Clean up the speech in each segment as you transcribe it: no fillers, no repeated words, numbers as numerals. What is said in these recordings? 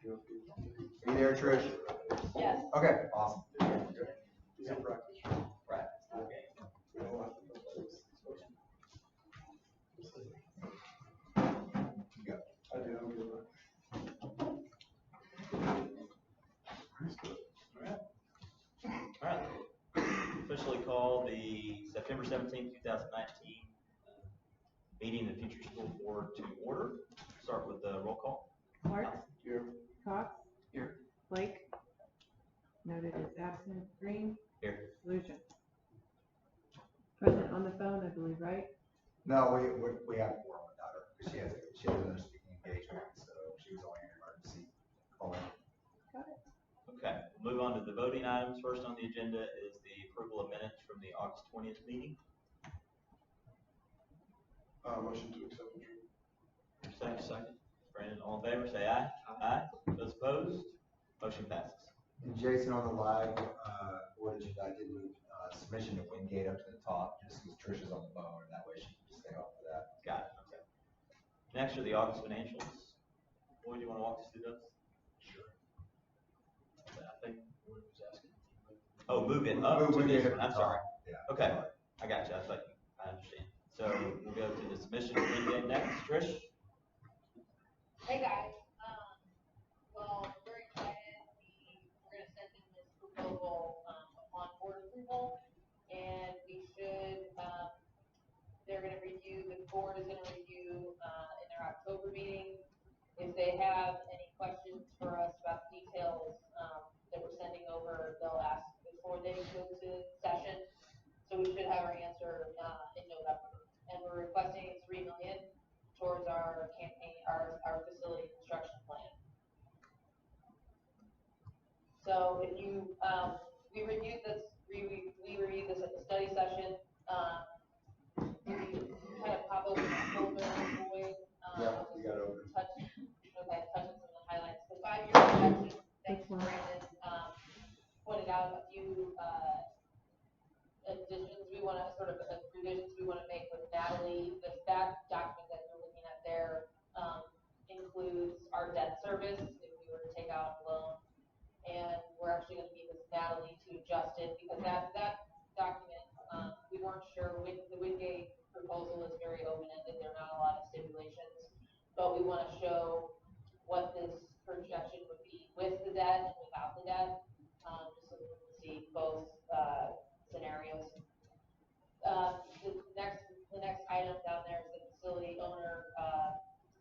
you there, Trish? Yes. Okay, awesome. Alright. Officially call the September 17th, 2019 meeting of the Future School Board to order. Start with the roll call. Marks? Here. Cox? Here. Blake? Noted as absent. Green? Here. Lucian? Present on the phone, I believe, right? No, we have a forum without her, because she has another speaking engagement, so she was only an emergency call. Got it. Okay, we'll move on to the voting items. First on the agenda is the approval of minutes from the August 20th meeting. Motion to accept. Second. Brandon, all in favor, say aye. Aye. Those opposed, motion passes. And Jason, on the live board agenda, I did move submission of Wingate up to the top, just because Trish is on the phone, and that way she can just stay off of that. Got it, okay. Next are the August financials. Boyd, do you want to walk us through those? Sure. I think what was asking. Oh, move it up Move to Wingate this up one, to I'm the sorry. top. Yeah. Okay, I got you, I understand. So we'll go to the submission of Wingate next. Trish? Hey guys, well, we're excited. We're gonna send in this proposal upon board approval, and we should. They're gonna review. The board is gonna review in their October meeting. If they have any questions for us about details that we're sending over, they'll ask before they go to session. So we should have our answer in November, and we're requesting $3 million towards our campaign, our facility construction plan. So if you, we reviewed this at the study session. If you kind of pop open that folder, Boyd, Yeah, we got it open. touch on some of the highlights. The 5-year projection, thanks Brandon, pointed out a few additions we want to revisions we want to make with Natalie. That document that you're looking at there includes our debt service if we were to take out a loan, and we're actually going to meet with Natalie to adjust it because that document we weren't sure. The Wingate proposal is very open-ended. There are not a lot of stipulations, but we want to show what this projection would be with the debt and without the debt, just so we can see both scenarios. The next item down there is the facility owner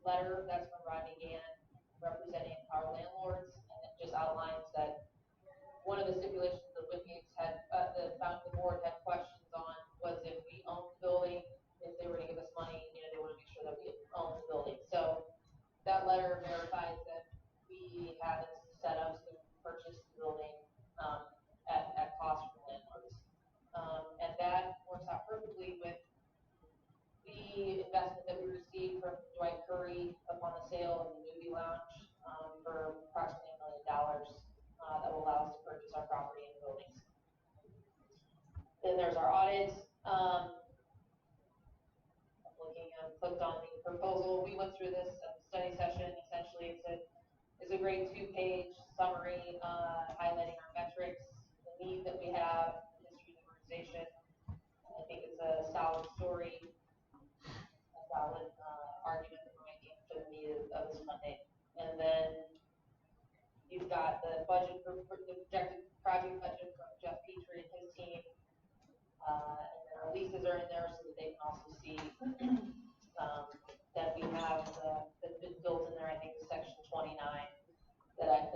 letter. That's from Rodney Gann, representing our landlords, and it just outlines that one of the stipulations the Wingate had, the board had questions on was if we own the building, if they were to give us money, they want to make sure that we own the building. So that letter verifies that we have it set up to purchase the building at cost from landlords. And that works out perfectly with the investment that we received from Dwight Curry upon the sale of the movie lounge for approximately $1 million that will allow us to purchase our property and buildings. Then there's our audits. I'm clicked on the proposal. We went through this at the study session. Essentially, it's a great 2-page summary highlighting our metrics, the need that we have, the history of the organization. I think it's a solid story, a solid argument that we're making for the need of this funding. And then you've got the budget for the projected project budget from Jeff Petrie and his team. And then our leases are in there so that they can also see that we have that's been built in there. I think it's section 29 that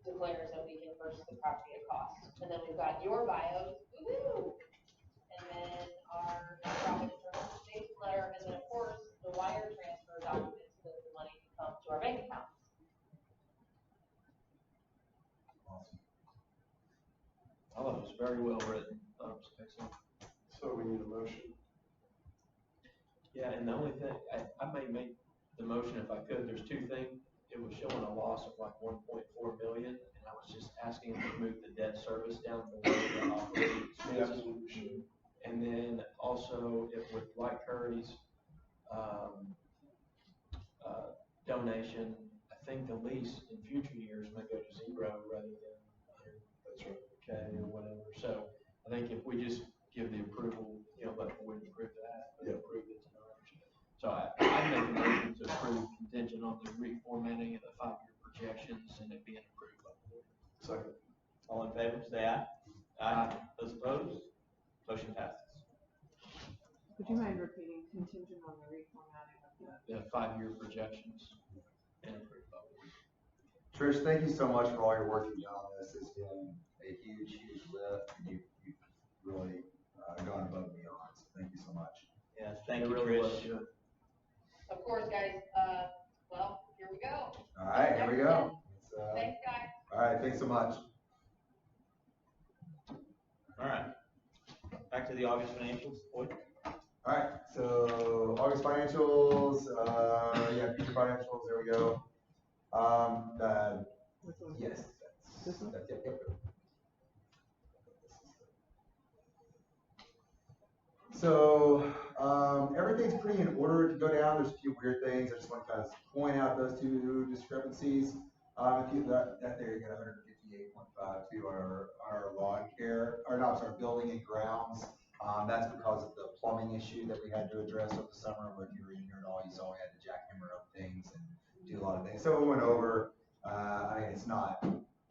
declares that we can purchase the property at cost. And then we've got your bios, woo-hoo! And then our profit determination letter, and then of course the wire transfer documents so that the money can come to our bank accounts. Awesome. I thought it was very well written. I thought it was excellent. So we need a motion. Yeah, and the only thing, I may make the motion if I could. There's two things. It was showing a loss of like 1.4 million, and I was just asking them to move the debt service down below the operating expenses. Absolutely should. And then also, if with Dwight Curry's donation, I think think the lease in future years may go to zero rather than That's right. okay or whatever. So I think if we just give the approval, let the board approve that, but Yeah. approve it tonight. So I make a motion to approve contingent on the reformatting of the 5-year projections and it being approved by the board. Second. All in favor, say aye. Aye. Those opposed? Motion passes. Would you mind repeating contingent on the reformatting of the? The 5-year projections and approved by the board. Trish, thank you so much for all your work you've done on this. It's been a huge, huge lift, and you've really gone above and beyond, so thank you so much. Yes, thank It you, really was Trish. good. Of course, guys, well, here we go. All right, here we go. Thanks, guys. All right, thanks so much. All right. Back to the August financials, Boyd. All right, so August financials, future financials, there we go. Which one? Yes, This one? yep. So, everything's pretty in order. If you go down, there's a few weird things. I just want to kind of point out those two discrepancies. If you, that there you go, 158.5 to our lawn care, or no, I'm sorry, building and grounds. That's because of the plumbing issue that we had to address over the summer. Where if you were in here at all, you saw we had to jackhammer up things and do a lot of things. So we went over. I mean, it's not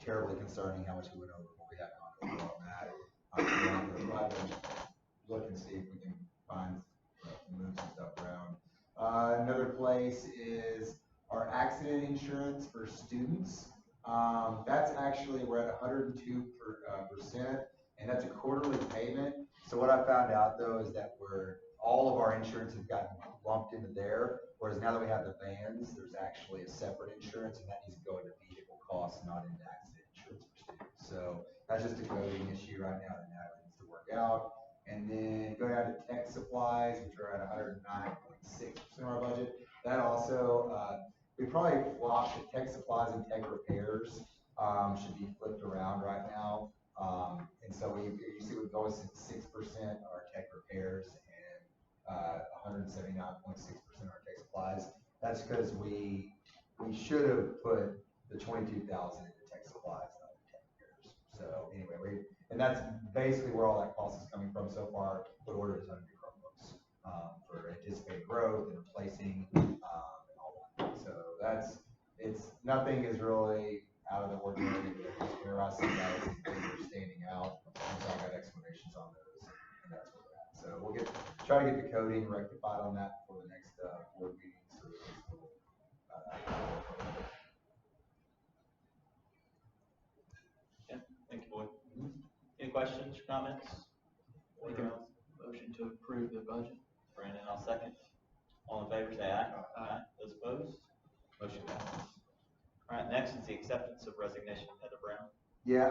terribly concerning how much we went over, but we have gone over on that. We'll have to look and see if we can find, move some stuff around. Another place is our accident insurance for students. That's actually, we're at 102%, and that's a quarterly payment. So what I found out though is that all of our insurance has gotten lumped into there, whereas now that we have the vans, there's actually a separate insurance, and that needs to go into vehicle costs, not into accident insurance for students. So that's just a coding issue right now that needs to work out. And then go down to tech supplies, which are at 109.6% of our budget. That also, we probably flopped the tech supplies and tech repairs, should be flipped around right now. And so you see we go with 6% our tech repairs and 179.6% our tech supplies. That's because we should have put the 22,000 into tech supplies, not the tech repairs. So anyway, and that's basically where all that cost is coming from so far. We ordered a ton of new Chromebooks for anticipated growth and replacing and all that. So nothing is really out of the ordinary. Where I see that things are standing out, and so I got explanations on those, and that's where we're at. So we'll try to get the coding rectified on that before the next board meeting. So Thank you, Boyd. Any questions or comments? Make a motion to approve the budget. Brandon, I'll second. All in favor, say aye. Aye. Those opposed? Motion passes. All right, next is the acceptance of resignation of Heather Brown. yeah,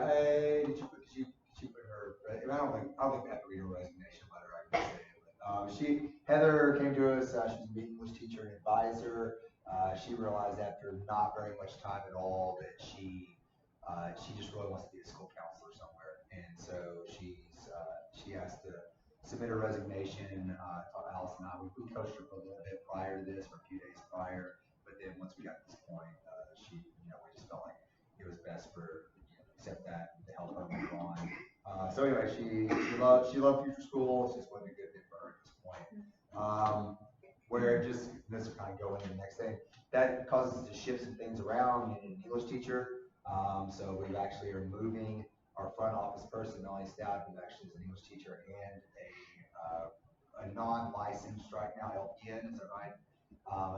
did you put her? I don't think we have to read her resignation letter. I can say it. But, Heather came to us. She's an English teacher and advisor. She realized after not very much time at all that she just really wants to be a school counselor somewhere, and so she asked to submit her resignation. Alice and I, we coached her for a little bit prior to this, for a few days prior, but then once we got to this point, we just felt like it was best for accept that to help her move on. So anyway, she loved Future School. It's just wasn't a good fit for her at this point. Where this will kind of go into the next thing. That causes us to shift some things around. We need an English teacher. So we actually are moving our front office person, Melanie Stout, who actually is an English teacher and a non-licensed right now LPN, is that right?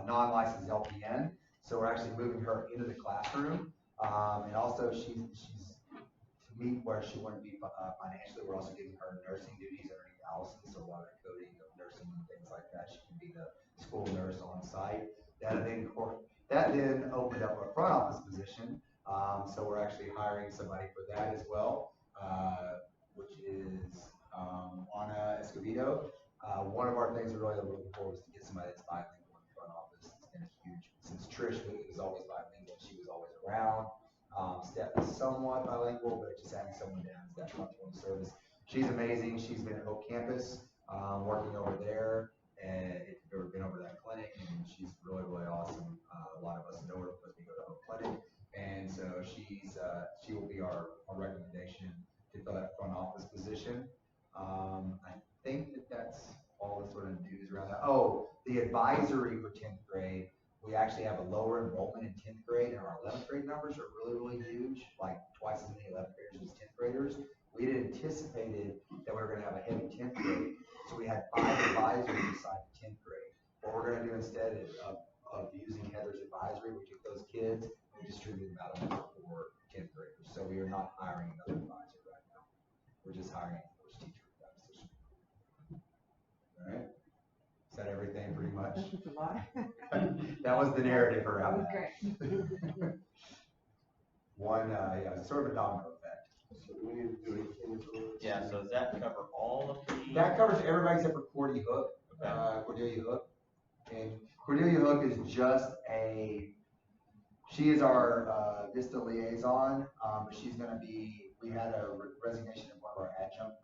A non-licensed LPN. So we're actually moving her into the classroom. And also she's to meet where she wouldn't be financially. We're also giving her nursing duties underneath Allison, so a lot of the coding of nursing and things like that. She can be the school nurse on site. That then opened up a front office position. So we're actually hiring somebody for that as well, which is Ana Escobedo. One of our things we're really looking for was to get somebody that's bilingual in the front office. It's been a huge, since Trish was always bilingual, she was always around. Steph is somewhat bilingual, but just having someone down is that much more service. She's amazing. She's been at Hope Campus, working over there. if you've ever been over to that clinic, and she's really, really awesome. A lot of us know her because we go to her clinic. And so she will be our recommendation to fill that front office position. I think that's all the sort of news around that. Oh, the advisory for 10th grade, we actually have a lower enrollment in 10th grade, and our 11th grade numbers are really, really huge, like twice as many 11th graders as 10th graders. We had anticipated that we were going to have a heavy 10th grade, so we had 5 advisors beside 10th grade. What we're going to do instead of using Heather's advisory, we took those kids and distributed them out for 10th graders. So we are not hiring another advisor right now. We're just hiring a first teacher for that position. All right? Is that everything pretty much? That's just a lot. That was the narrative around That was that. great. Sort of a domino effect. So do we need to do anything for? Yeah, so does that cover all of the? That covers everybody except for Cordy Hook, Okay. Cordelia Hook. And Cordelia Hook is just she is our Vista liaison, but she's gonna be, we had a resignation of one of our adjunct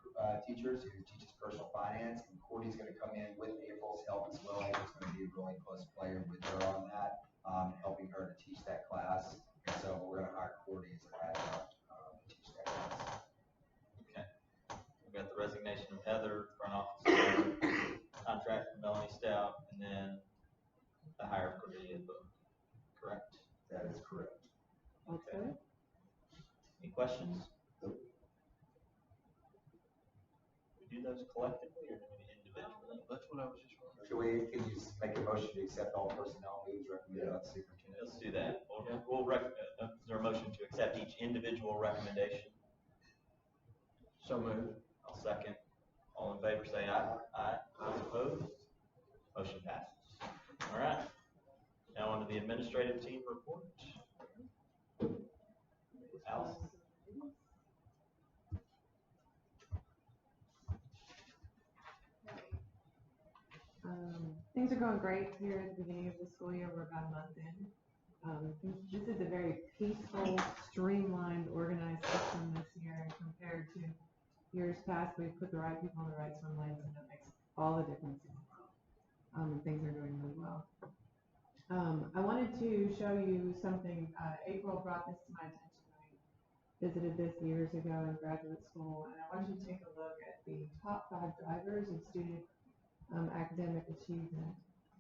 teachers who teaches personal finance, and Cordy's gonna come in with April's help as well. April's gonna be a really close player with her on that, helping her to teach that class. And so we're gonna hire Cordy as an adjunct to teach that class. Okay. We've got the resignation of Heather, front office, contract for Melanie Stout, and then the hire of Cordelia Book, correct? That is correct. Okay. Any questions? Nope. We do those collectively or do we individually? That's what I was just wondering. Can you make a motion to accept all personnel moves recommended by the superintendent? Let's do that. Is there a motion to accept each individual recommendation? So moved. I'll second. All in favor say aye. Aye. Those opposed? Motion passes. All right. Now on to the administrative team report. Allison? Things are going great here at the beginning of the school year. We're about a month in. This is a very peaceful, streamlined, organized system this year compared to years past. We've put the right people in the right swim lanes, and that makes all the difference in the world. Things are going really well. I wanted to show you something. April brought this to my attention. I visited this years ago in graduate school, and I want you to take a look at the top 5 drivers of student academic achievement.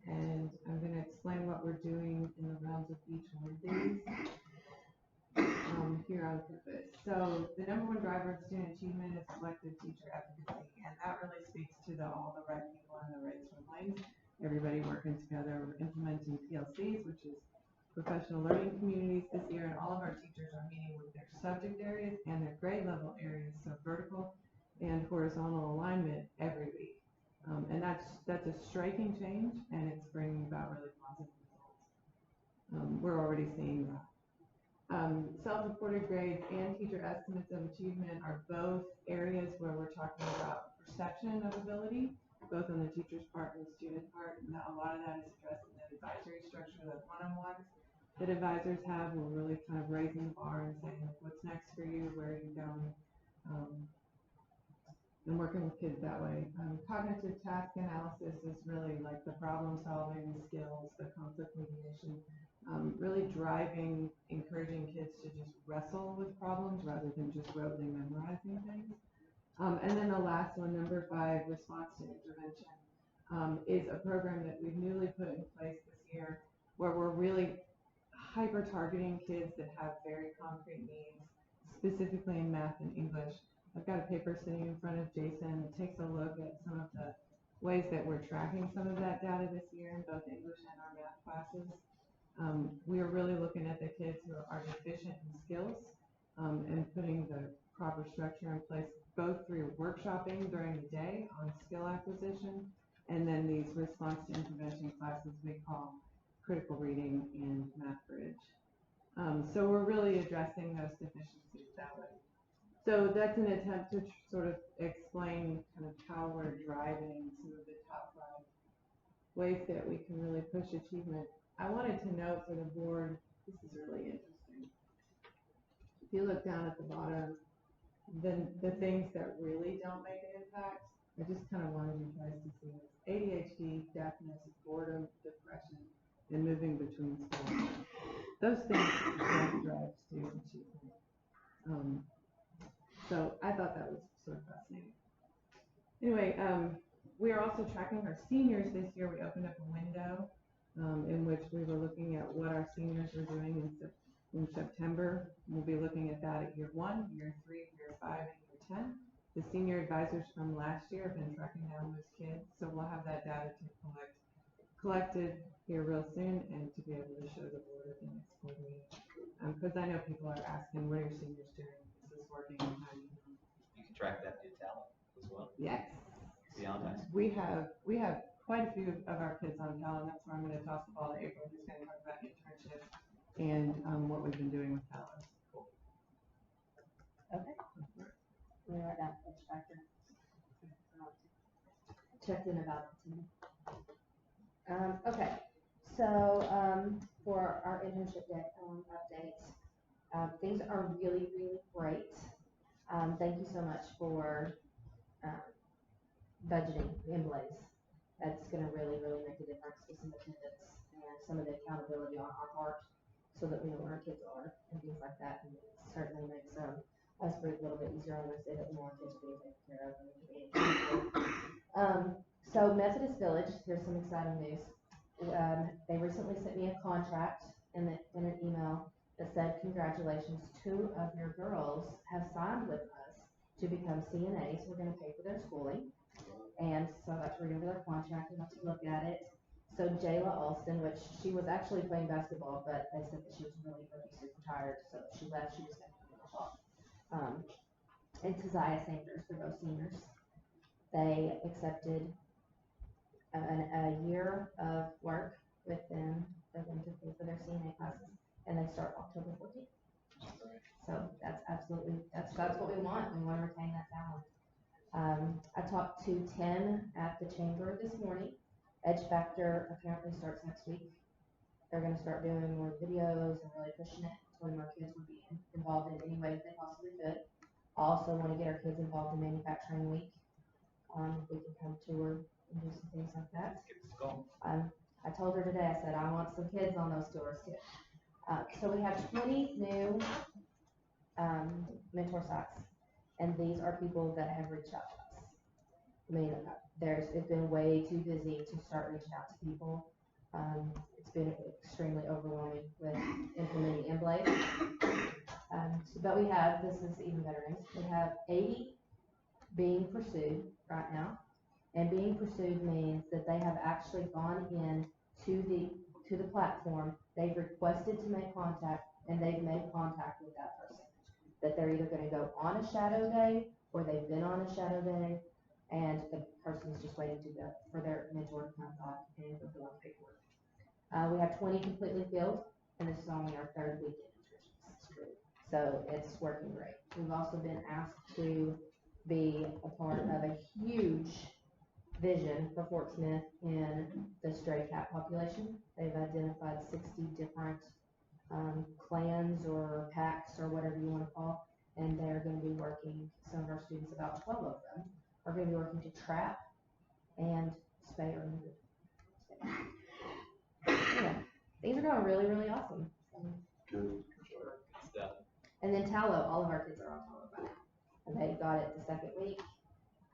And I'm going to explain what we're doing in the realms of each one of these here on purpose. So the #1 driver of student achievement is collective teacher advocacy, and that really speaks to all the right people in the right swim lanes. Everybody working together. We're implementing PLCs, which is professional learning communities this year, and all of our teachers are meeting with their subject areas and their grade level areas, so vertical and horizontal alignment every week. And that's a striking change, and it's bringing about really positive results. We're already seeing that. Self-reported grades and teacher estimates of achievement are both areas where we're talking about perception of ability, both on the teacher's part and the student part. And a lot of that is addressed in the advisory structure, the one-on-ones that advisors have. We're really kind of raising the bar and saying, what's next for you, where are you going? And working with kids that way. Cognitive task analysis is really like the problem solving skills, the conflict mediation, really driving, encouraging kids to just wrestle with problems rather than just rotely memorizing things. And then the last one, number 5, response to intervention, is a program that we've newly put in place this year where we're really hyper targeting kids that have very concrete needs, specifically in math and English. I've got a paper sitting in front of Jason that takes a look at some of the ways that we're tracking some of that data this year in both English and our math classes. We are really looking at the kids who are deficient in skills and putting the proper structure in place, both through workshopping during the day on skill acquisition, and then these response to intervention classes we call critical reading and math bridge. So we're really addressing those deficiencies that way. So that's an attempt to sort of explain kind of how we're driving some of the top 5 ways that we can really push achievement. I wanted to note for the board, this is really interesting. If you look down at the bottom, then the things that really don't make an impact I just kind of wanted you guys to see this. ADHD, deafness, boredom, depression, and moving between schools. Those things don't drive student achievement. So I thought that was sort of fascinating. Anyway, we are also tracking our seniors this year. We opened up a window in which we were looking at what our seniors were doing in September. We'll be looking at that at year 1, year 3, year 5, and year 10. The senior advisors from last year have been tracking down those kids, so we'll have that data to collected here real soon and to be able to show the board at the next board meeting. Because I know people are asking, what are your seniors doing? Is this working? How do you know? You can track that via talent as well. Yes. Beyond that. We have quite a few of our kids on talent. That's where I'm going to toss the ball to April, who's going to talk about internships and what we've been doing with talent. Okay. Let me write down X factor. Checked in about 10. Okay, so for our internship updates, things are really, really great. Thank you so much for budgeting MBLAs. That's going to really, really make a difference with some attendance and some of the accountability on our part, so that we know where our kids are and things like that. And it certainly makes us breathe a little bit easier on this day that more kids are being taken care of and we can be in. So Methodist Village, here's some exciting news. They recently sent me a contract in an email that said, congratulations, 2 of your girls have signed with us to become CNAs. We're going to pay for their schooling. And so I got to read over their contract and got to look at it. So Jayla Alston, which she was actually playing basketball, but they said that she was really, really super tired, so she left. She was going to finish off. And Keziah Sanders, they're both seniors. They accepted a year of work with them for them to pay for their CNA classes, and they start October 14th. So that's absolutely, that's what we want. We want to retain that talent. I talked to Tim at the chamber this morning. Edge Factor apparently starts next week. They're going to start doing more videos and really pushing it. Told them our kids would be involved in any way that they possibly could. Also want to get our kids involved in Manufacturing Week. If we can come tour and do some things like that. I told her today, I said, I want some kids on those tours too. So we have 20 new mentor sites, and these are people that have reached out to us. I mean, it's been way too busy to start reaching out to people. It's been extremely overwhelming with implementing MBLAs. But we have, this is even better news, we have 80 being pursued right now. And being pursued means that they have actually gone in to the platform, they've requested to make contact, and they've made contact with that person. That they're either going to go on a shadow day, or they've been on a shadow day, and the person's just waiting to go for their mentor to come by and fulfill the paperwork. We have 20 completely filled, and this is only our 3rd week in internships. So it's working great. We've also been asked to be a part of a huge vision for Fort Smith in the stray cat population. They've identified 60 different clans or packs or whatever you want to call, and they're going to be working, some of our students, about 12 of them, are going to be working to trap and spay or neuter. Anyway, things are going really, really awesome. Good. Good stuff. And then Tallow, all of our kids are on Tallow by now. And they got it the 2nd week.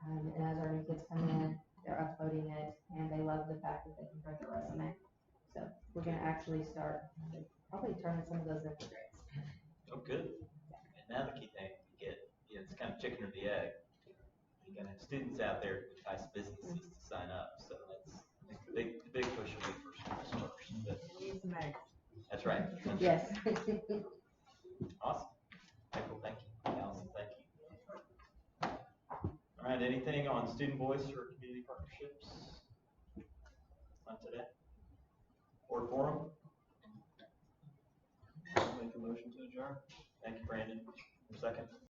And as our new kids come in, they're uploading it, and they love the fact that they can bring their resume. So we're going to actually start probably turning some of those into grades. Oh, good. And now the key thing to get, it's kind of chicken or the egg. You got to have students out there to entice businesses to sign up. So that's the big push will be for schools first. But Some eggs. that's right. Yes. Awesome. Michael, thank you. Allison, thank you. All right, anything on student voice or community partnerships? Not today. Board forum? I'll make a motion to adjourn. Thank you, Brandon. Second.